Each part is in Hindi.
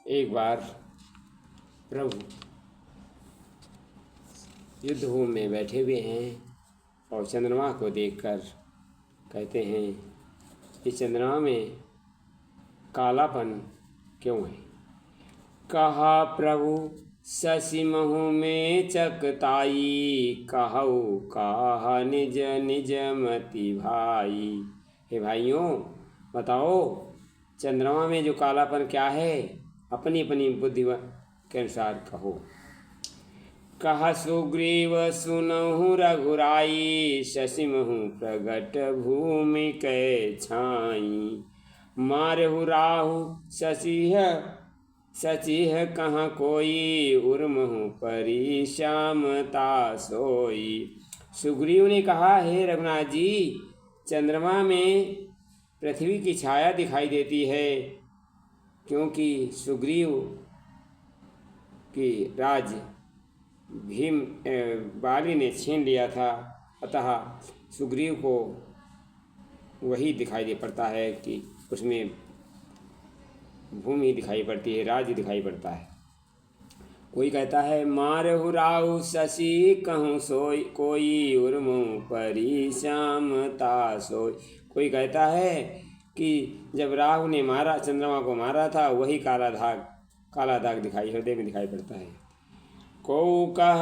एक बार प्रभु युद्ध भूमि में बैठे हुए हैं और चंद्रमा को देखकर कहते हैं कि चंद्रमा में कालापन क्यों है। कहा प्रभु शशि महु में चकताई, कहु कहा निज निज मति भाई। हे भाइयों, बताओ चंद्रमा में जो कालापन क्या है, अपनी अपनी बुद्धि के अनुसार कहो। कहा सुग्रीव सुनहु रघुराई, शशि महु प्रगट भूमि कै छाई। मारहु राहु सचिह कहाँ कोई, उर्महु परी श्यामता सोई। सुग्रीव ने कहा, हे रघुनाथ जी, चंद्रमा में पृथ्वी की छाया दिखाई देती है, क्योंकि सुग्रीव की राज भीम बाली ने छीन लिया था। अतः सुग्रीव को वही दिखाई दे पड़ता है कि उसमें भूमि दिखाई पड़ती है, राज्य दिखाई पड़ता है। कोई कहता है मारहु राहु शशि कहूँ सोई, कोई उर्मु परी श्यामता सोई। कोई कहता है कि जब राहु ने मारा, चंद्रमा को मारा था, वही काला दाग दिखाई हृदय में दिखाई पड़ता है। को कह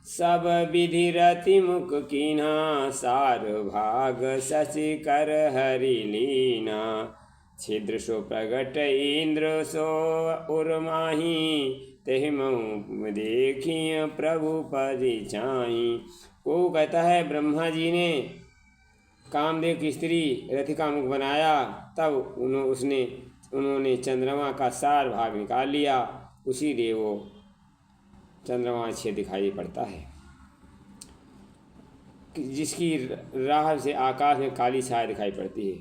सब विधि रति मुख कीन्हा, सार भाग शशि कर हरि लीना। छिद्र सो प्रगट इंद्र सो उर्माही, तेहि महु देखिय प्रभु परि चाही। को कहता है ब्रह्मा जी ने कामदेव की स्त्री रथिका मुख बनाया, तब उन्होंने चंद्रमा का सार भाग निकाल लिया, उसी लिए वो चंद्रमा अच्छे दिखाई पड़ता है। जिसकी राह से आकाश में काली छाया दिखाई पड़ती है।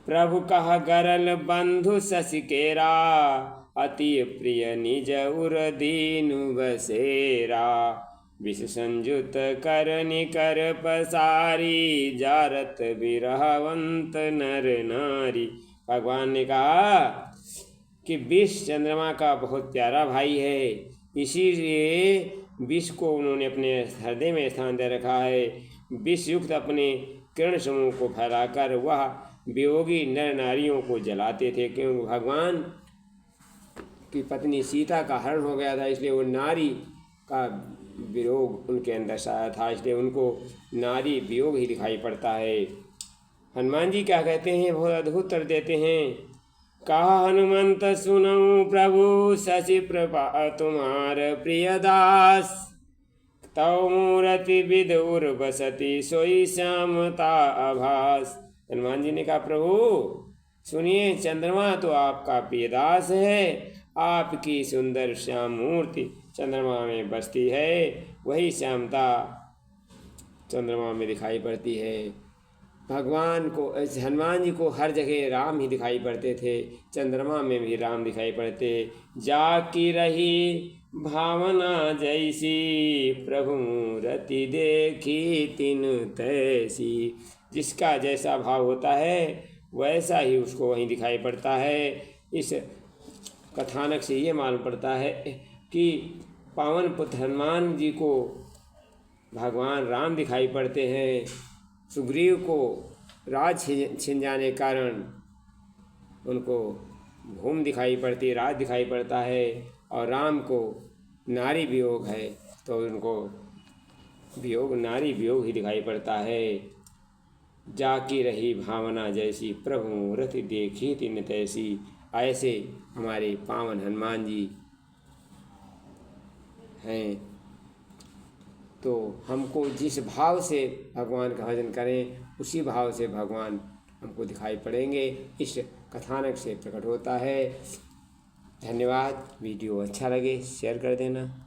प्रभु कह गरल बंधु शशि केरा, अति प्रिय निज उर दीनु बसेरा। विष संयुत कर निकर पसारी, जारत बिरहवंत नर नारी। भगवान ने कहा कि विष चंद्रमा का बहुत प्यारा भाई है, इसीलिए विष को उन्होंने अपने हृदय में स्थान दे रखा है। विष युक्त अपने किरण समूह को फैलाकर वह वियोगी नर नारियों को जलाते थे, क्योंकि भगवान की पत्नी सीता का हरण हो गया था, इसलिए वो नारी का वियोग उनके अंदर साया था, इसलिए उनको नारी वियोग ही दिखाई पड़ता है। हनुमान जी क्या कहते हैं, बहुत अद्भुत उत्तर देते हैं। कहा हनुमंत सुनऊ प्रभु, शशि प्रभा तुम्हार प्रिय दास। तव मूर्ति विद उर बसती, सोई श्यामता आभास। हनुमान जी ने कहा प्रभु सुनिए, चंद्रमा तो आपका प्रियदास है, आपकी सुंदर श्याम मूर्ति चंद्रमा में बसती है, वही श्यामता चंद्रमा में दिखाई पड़ती है। भगवान को, हनुमान जी को हर जगह राम ही दिखाई पड़ते थे, चंद्रमा में भी राम दिखाई पड़ते। जाकी रही भावना जैसी, प्रभु मूर्ति देखी तिन तैसी। जिसका जैसा भाव होता है वैसा ही उसको वहीं दिखाई पड़ता है। इस कथानक से ये मालूम पड़ता है कि पावन पुत्र हनुमान जी को भगवान राम दिखाई पड़ते हैं। सुग्रीव को राज छिन जाने कारण उनको भूमि दिखाई पड़ती, राज दिखाई पड़ता है, और राम को नारी वियोग है तो उनको वियोग, नारी वियोग ही दिखाई पड़ता है। जाकी रही भावना जैसी, प्रभु मूर्ति देखी तिन तैसी। ऐसे हमारे पावन हनुमान जी हैं, तो हमको जिस भाव से भगवान का भजन करें, उसी भाव से भगवान हमको दिखाई पड़ेंगे, इस कथानक से प्रकट होता है। धन्यवाद। वीडियो अच्छा लगे शेयर कर देना।